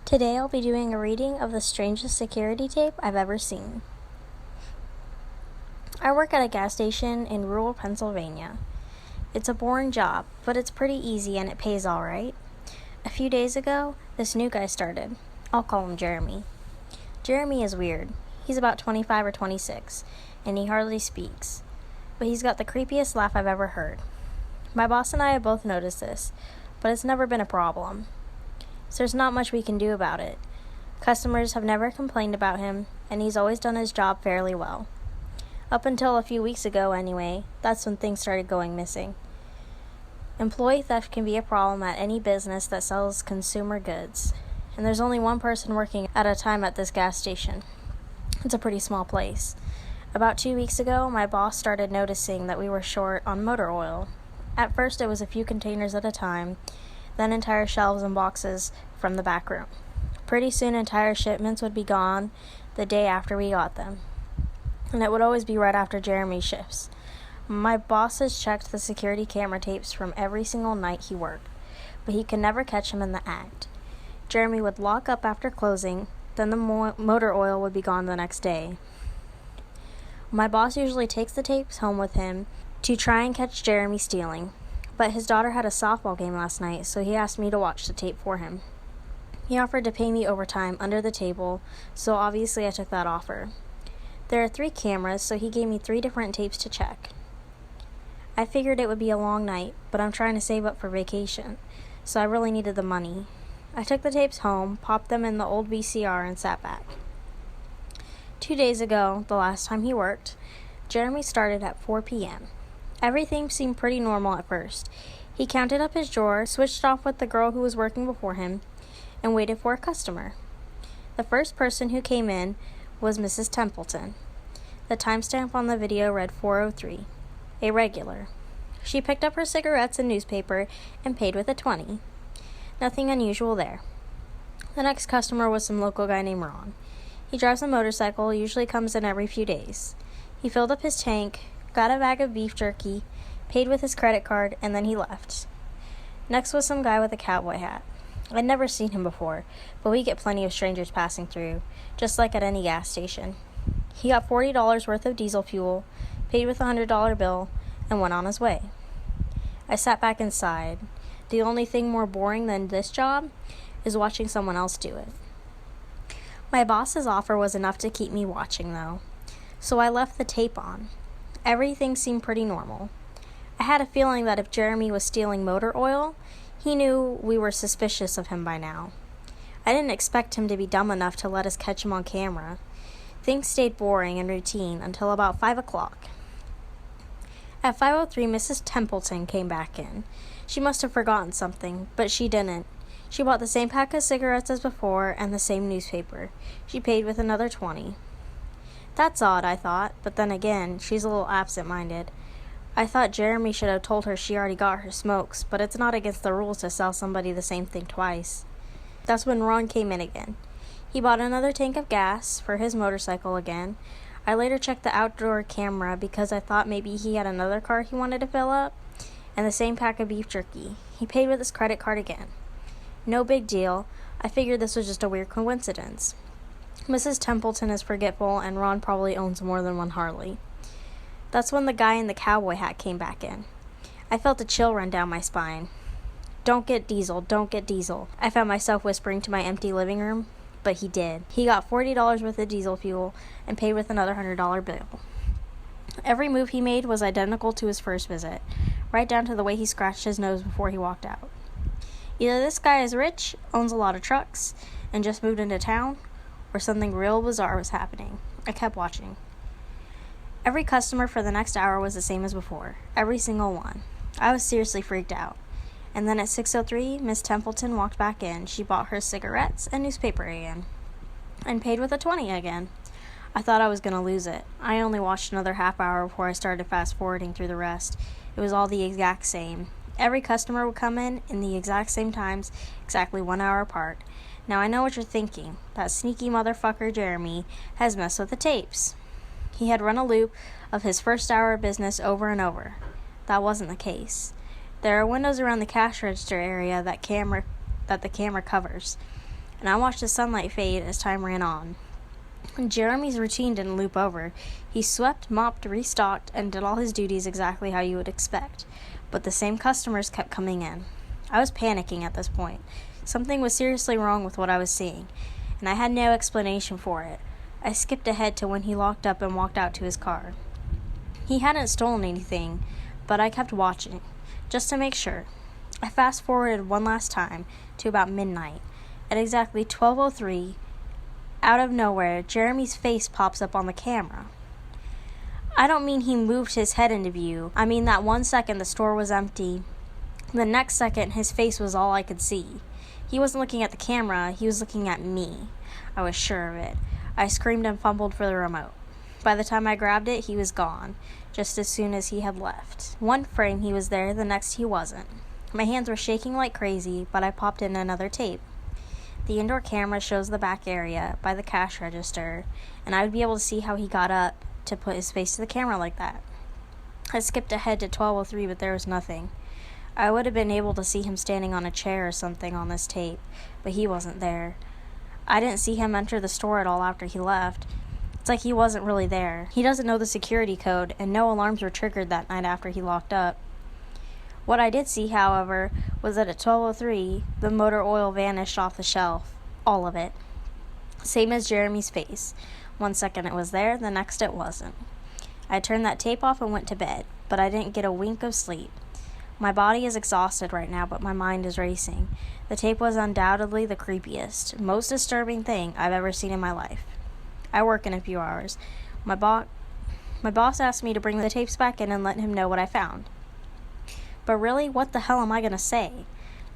Today I'll be doing a reading of the strangest security tape I've ever seen. I work at a gas station in rural Pennsylvania. It's a boring job, but it's pretty easy and it pays alright. A few days ago, this new guy started. I'll call him Jeremy. Jeremy is weird. He's about 25 or 26, and he hardly speaks. But he's got the creepiest laugh I've ever heard. My boss and I have both noticed this, but it's never been a problem. So there's not much we can do about it. Customers have never complained about him, and he's always done his job fairly well. Up until a few weeks ago anyway, that's when things started going missing. Employee theft can be a problem at any business that sells consumer goods, and there's only one person working at a time at this gas station. It's a pretty small place. About 2 weeks ago, my boss started noticing that we were short on motor oil. At first it was a few containers at a time, then entire shelves and boxes from the back room. Pretty soon entire shipments would be gone the day after we got them. And it would always be right after Jeremy's shifts. My boss has checked the security camera tapes from every single night he worked, but he could never catch him in the act. Jeremy would lock up after closing, then the motor oil would be gone the next day. My boss usually takes the tapes home with him to try and catch Jeremy stealing. But his daughter had a softball game last night, so he asked me to watch the tape for him. He offered to pay me overtime under the table, so obviously I took that offer. There are 3 cameras, so he gave me 3 different tapes to check. I figured it would be a long night, but I'm trying to save up for vacation, so I really needed the money. I took the tapes home, popped them in the old VCR, and sat back. 2 days ago, the last time he worked, Jeremy started at 4 p.m. Everything seemed pretty normal at first. He counted up his drawer, switched off with the girl who was working before him, and waited for a customer. The first person who came in was Mrs. Templeton. The timestamp on the video read 4:03. A regular. She picked up her cigarettes and newspaper and paid with a 20. Nothing unusual there. The next customer was some local guy named Ron. He drives a motorcycle, usually comes in every few days. He filled up his tank, got a bag of beef jerky, paid with his credit card, and then he left. Next was some guy with a cowboy hat. I'd never seen him before, but we get plenty of strangers passing through, just like at any gas station. He got $40 worth of diesel fuel, paid with a $100 bill, and went on his way. I sat back and sighed. The only thing more boring than this job is watching someone else do it. My boss's offer was enough to keep me watching, though, so I left the tape on. Everything seemed pretty normal. I had a feeling that if Jeremy was stealing motor oil, he knew we were suspicious of him by now. I didn't expect him to be dumb enough to let us catch him on camera. Things stayed boring and routine until about 5 o'clock. At 5:03, Mrs. Templeton came back in. She must have forgotten something, but she didn't. She bought the same pack of cigarettes as before and the same newspaper. She paid with another 20. That's odd, I thought, but then again, she's a little absent-minded. I thought Jeremy should have told her she already got her smokes, but it's not against the rules to sell somebody the same thing twice. That's when Ron came in again. He bought another tank of gas for his motorcycle again. I later checked the outdoor camera because I thought maybe he had another car he wanted to fill up, and the same pack of beef jerky. He paid with his credit card again. No big deal. I figured this was just a weird coincidence. Mrs. Templeton is forgetful, and Ron probably owns more than one Harley. That's when the guy in the cowboy hat came back in. I felt a chill run down my spine. Don't get diesel, don't get diesel. I found myself whispering to my empty living room, but he did. He got $40 worth of diesel fuel and paid with another $100 bill. Every move he made was identical to his first visit, right down to the way he scratched his nose before he walked out. Either this guy is rich, owns a lot of trucks, and just moved into town, or something real bizarre was happening. I kept watching. Every customer for the next hour was the same as before. Every single one. I was seriously freaked out. And then at 6:03, Miss Templeton walked back in. She bought her cigarettes and newspaper again. And paid with a 20 again. I thought I was going to lose it. I only watched another half hour before I started fast-forwarding through the rest. It was all the exact same. Every customer would come in the exact same times, exactly 1 hour apart. Now I know what you're thinking. That sneaky motherfucker Jeremy has messed with the tapes. He had run a loop of his first hour of business over and over. That wasn't the case. There are windows around the cash register area that the camera covers. and I watched the sunlight fade as time ran on. Jeremy's routine didn't loop over. He swept, mopped, restocked, and did all his duties exactly how you would expect. But the same customers kept coming in. I was panicking at this point. Something was seriously wrong with what I was seeing, and I had no explanation for it. I skipped ahead to when he locked up and walked out to his car. He hadn't stolen anything, but I kept watching, just to make sure. I fast-forwarded one last time to about midnight. At exactly 12:03, out of nowhere, Jeremy's face pops up on the camera. I don't mean he moved his head into view. I mean that 1 second the store was empty. The next second, his face was all I could see. He wasn't looking at the camera, he was looking at me. I was sure of it. I screamed and fumbled for the remote. By the time I grabbed it, he was gone, just as soon as he had left. One frame he was there, the next he wasn't. My hands were shaking like crazy, but I popped in another tape. The indoor camera shows the back area by the cash register, and I would be able to see how he got up to put his face to the camera like that. I skipped ahead to 12:03, but there was nothing. I would have been able to see him standing on a chair or something on this tape, but he wasn't there. I didn't see him enter the store at all after he left. It's like he wasn't really there. He doesn't know the security code, and no alarms were triggered that night after he locked up. What I did see, however, was that at 12:03, the motor oil vanished off the shelf. All of it. Same as Jeremy's face. 1 second it was there, the next it wasn't. I turned that tape off and went to bed, but I didn't get a wink of sleep. My body is exhausted right now, but my mind is racing. The tape was undoubtedly the creepiest, most disturbing thing I've ever seen in my life. I work in a few hours. My boss asked me to bring the tapes back in and let him know what I found. But really, what the hell am I going to say?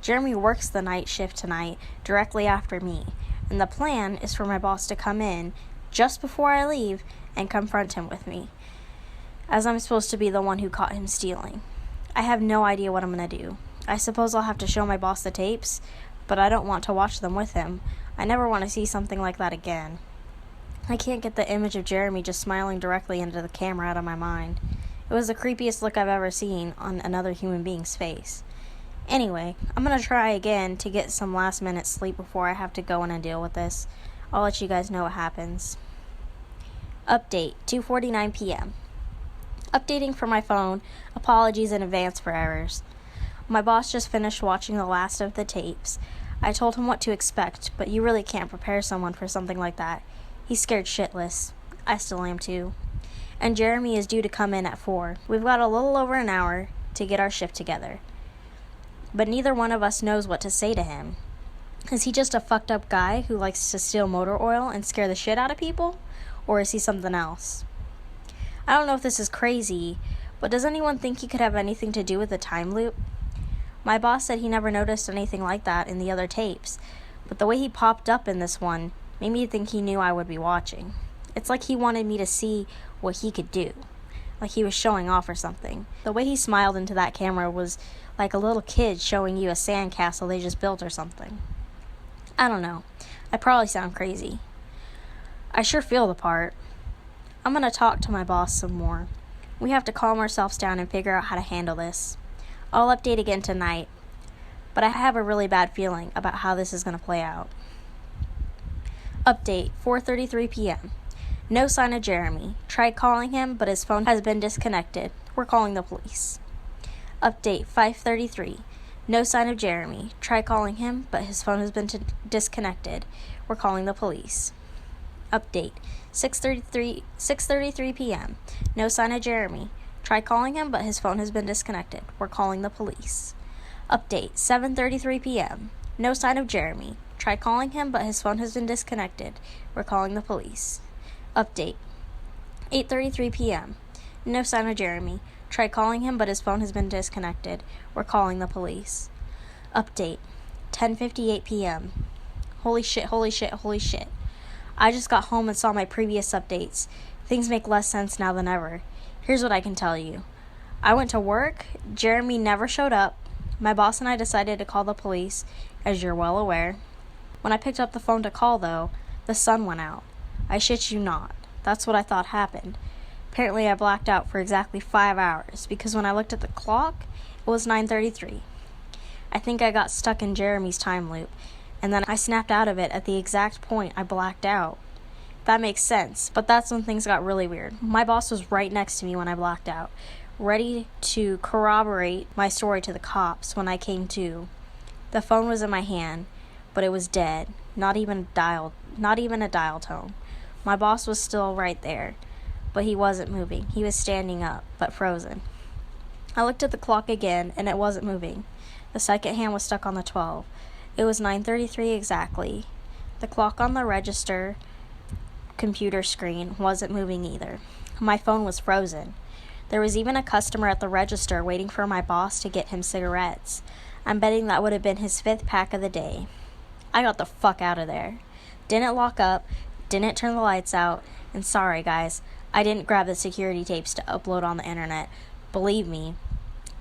Jeremy works the night shift tonight, directly after me, and the plan is for my boss to come in just before I leave and confront him with me, as I'm supposed to be the one who caught him stealing. I have no idea what I'm going to do. I suppose I'll have to show my boss the tapes, but I don't want to watch them with him. I never want to see something like that again. I can't get the image of Jeremy just smiling directly into the camera out of my mind. It was the creepiest look I've ever seen on another human being's face. Anyway, I'm going to try again to get some last-minute sleep before I have to go in and deal with this. I'll let you guys know what happens. Update, 2:49 p.m. Updating for my phone. Apologies in advance for errors. My boss just finished watching the last of the tapes. I told him what to expect, but you really can't prepare someone for something like that. He's scared shitless. I still am too. And Jeremy is due to come in at 4. We've got a little over an hour to get our shift together. But neither one of us knows what to say to him. Is he just a fucked up guy who likes to steal motor oil and scare the shit out of people? Or is he something else? I don't know if this is crazy, but does anyone think he could have anything to do with the time loop? My boss said he never noticed anything like that in the other tapes, but the way he popped up in this one made me think he knew I would be watching. It's like he wanted me to see what he could do, like he was showing off or something. The way he smiled into that camera was like a little kid showing you a sandcastle they just built or something. I don't know. I probably sound crazy. I sure feel the part. I'm going to talk to my boss some more. We have to calm ourselves down and figure out how to handle this. I'll update again tonight, but I have a really bad feeling about how this is going to play out. Update, 4:33 p.m. No sign of Jeremy. Tried calling him, but his phone has been disconnected. We're calling the police. Update, 5:33. No sign of Jeremy. Tried calling him, but his phone has been disconnected. We're calling the police. Update, 6:33 p.m. No sign of Jeremy. Tried calling him, but his phone has been disconnected. We're calling the police. Update, 7:33 p.m. No sign of Jeremy. Tried calling him, but his phone has been disconnected. We're calling the police. Update, 8:33 p.m. No sign of Jeremy. Tried calling him, but his phone has been disconnected. We're calling the police. Update, 10:58 p.m. Holy shit, holy shit, holy shit. I just got home and saw my previous updates. Things make less sense now than ever. Here's what I can tell you. I went to work. Jeremy never showed up. My boss and I decided to call the police, as you're well aware. When I picked up the phone to call, though, the sun went out. I shit you not. That's what I thought happened. Apparently I blacked out for exactly 5 hours, because when I looked at the clock, it was 9:33. I think I got stuck in Jeremy's time loop. and then I snapped out of it at the exact point I blacked out. That makes sense, but that's when things got really weird. My boss was right next to me when I blacked out, ready to corroborate my story to the cops when I came to. The phone was in my hand, but it was dead, not even a dial tone. My boss was still right there, but he wasn't moving. He was standing up, but frozen. I looked at the clock again, and it wasn't moving. The second hand was stuck on the 12. It was 9:33 exactly. The clock on the register computer screen wasn't moving either. My phone was frozen. There was even a customer at the register waiting for my boss to get him cigarettes. I'm betting that would have been his 5th pack of the day. I got the fuck out of there. Didn't lock up, didn't turn the lights out, and sorry guys, I didn't grab the security tapes to upload on the internet. Believe me,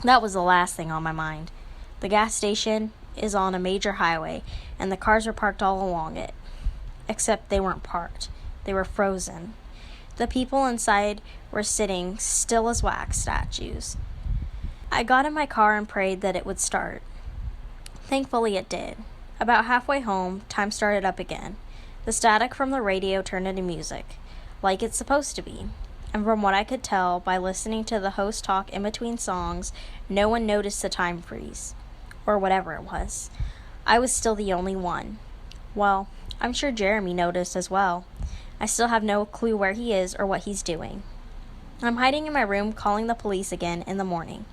that was the last thing on my mind. The gas station is on a major highway, and the cars were parked all along it. Except they weren't parked. They were frozen. The people inside were sitting still as wax statues. I got in my car and prayed that it would start. Thankfully it did. About halfway home, time started up again. The static from the radio turned into music, like it's supposed to be. And from what I could tell by listening to the host talk in between songs, no one noticed the time freeze, or whatever it was. I was still the only one. Well, I'm sure Jeremy noticed as well. I still have no clue where he is or what he's doing. I'm hiding in my room calling the police again in the morning.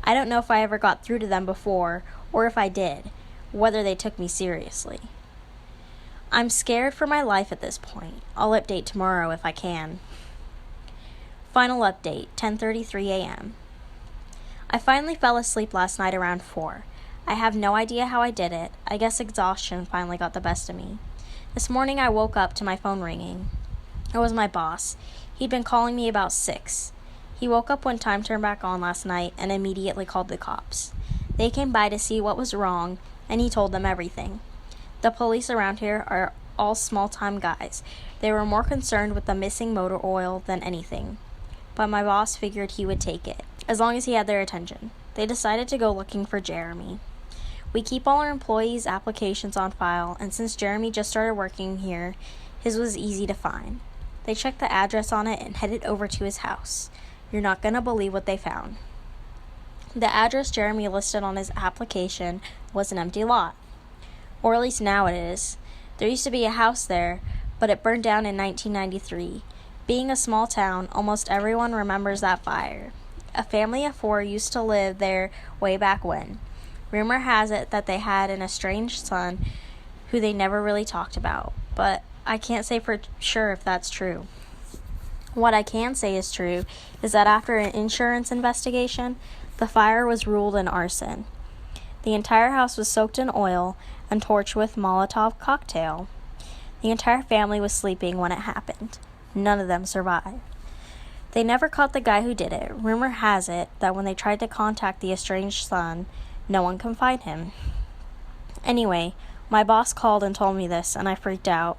I don't know if I ever got through to them before, or if I did, whether they took me seriously. I'm scared for my life at this point. I'll update tomorrow if I can. Final update, 10:33 a.m. I finally fell asleep last night around 4. I have no idea how I did it. I guess exhaustion finally got the best of me. This morning I woke up to my phone ringing. It was my boss. He'd been calling me about 6. He woke up when time turned back on last night and immediately called the cops. They came by to see what was wrong, and he told them everything. The police around here are all small-time guys. They were more concerned with the missing motor oil than anything. But my boss figured he would take it, as long as he had their attention. They decided to go looking for Jeremy. We keep all our employees' applications on file, and since Jeremy just started working here, his was easy to find. They checked the address on it and headed over to his house. You're not going to believe what they found. The address Jeremy listed on his application was an empty lot. Or at least now it is. There used to be a house there, but it burned down in 1993. Being a small town, almost everyone remembers that fire. A family of 4 used to live there way back when. Rumor has it that they had an estranged son who they never really talked about, but I can't say for sure if that's true. What I can say is true is that after an insurance investigation, the fire was ruled an arson. The entire house was soaked in oil and torched with Molotov cocktail. The entire family was sleeping when it happened. None of them survived. They never caught the guy who did it. Rumor has it that when they tried to contact the estranged son, no one could find him. Anyway, my boss called and told me this, and I freaked out.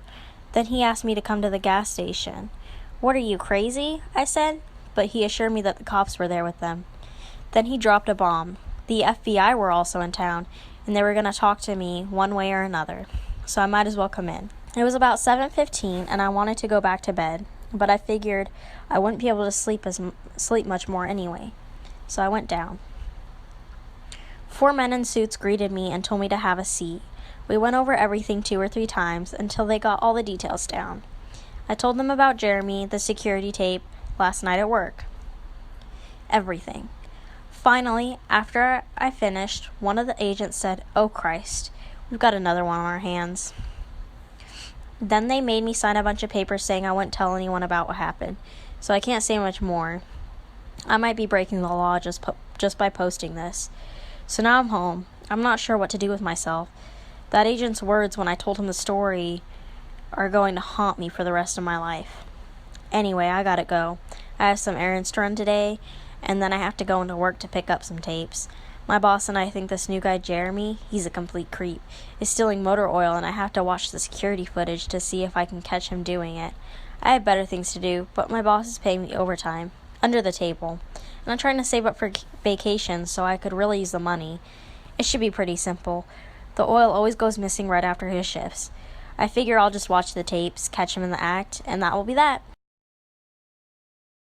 Then he asked me to come to the gas station. "What are you, crazy?" I said, but he assured me that the cops were there with them. Then he dropped a bomb. The FBI were also in town, and they were going to talk to me one way or another, so I might as well come in. It was about 7:15, and I wanted to go back to bed, but I figured I wouldn't be able to sleep much more anyway, so I went down. 4 men in suits greeted me and told me to have a seat. We went over everything 2 or 3 times until they got all the details down. I told them about Jeremy, the security tape, last night at work. Everything. Finally, after I finished, one of the agents said, "Oh Christ, we've got another one on our hands." Then they made me sign a bunch of papers saying I wouldn't tell anyone about what happened, so I can't say much more. I might be breaking the law just by posting this. So now I'm home. I'm not sure what to do with myself. That agent's words when I told him the story are going to haunt me for the rest of my life. Anyway, I gotta go. I have some errands to run today, and then I have to go into work to pick up some tapes. My boss and I think this new guy, Jeremy, he's a complete creep, is stealing motor oil, and I have to watch the security footage to see if I can catch him doing it. I have better things to do, but my boss is paying me overtime, under the table, and I'm trying to save up for vacation so I could really use the money. It should be pretty simple. The oil always goes missing right after his shifts. I figure I'll just watch the tapes, catch him in the act, and that will be that.